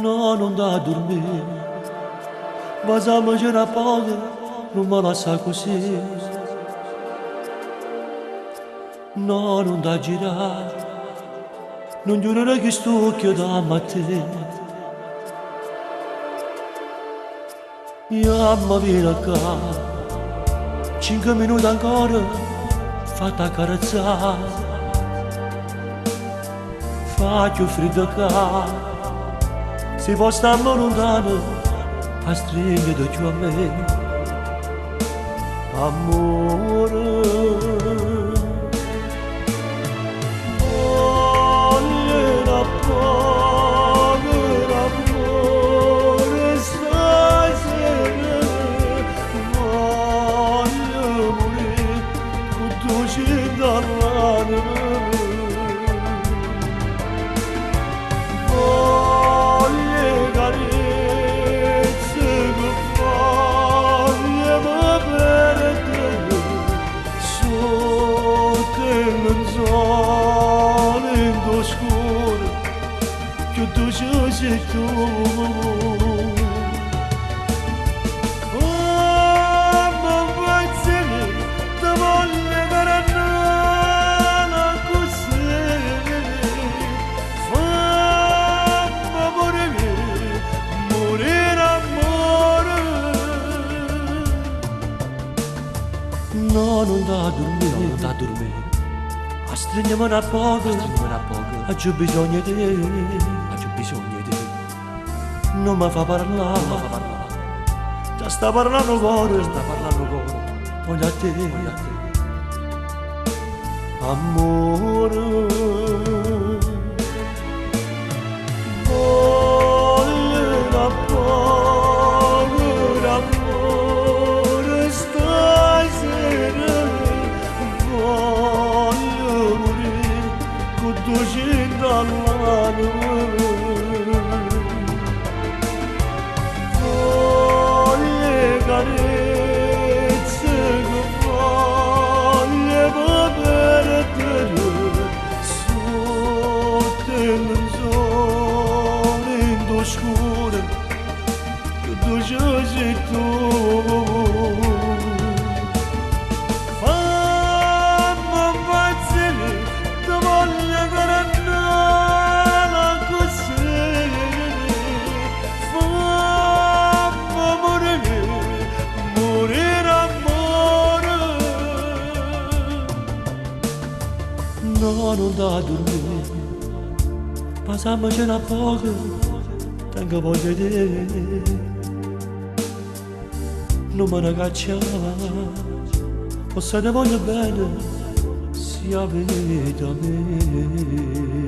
No, non da dormire, ma se mangiare poco, non me la sa così. No, non da girare, non giurare che sto da mattina. Io mi viene a casa, 5 minuti ancora, fatta carezzare. Faccio freddo qua, se vuoi stare lontano, a stringere giù a me. Amore, voglio povera amore, stasera voglio morire con tu ci dall'anima. Che tu sei tu. Oh, ma vazzene, ti voglio garanare così. Fammi morire amore. No, non da dormire, non da dormire. Stringiamone a poco, ho bisogno di te, non mi fa parlare, ti sta parlando cuore, voglio a te, amore, voglio a povera amore, stasera tu ci dall'anima. Voglio carezze che voglio perdere sotto il sole oscuro che tu ci sei tu. No, non da dormire, ma se mangiare poco, tengo voglia di te. Non me ne cacciare, o se ne voglio bene, sia vita a me.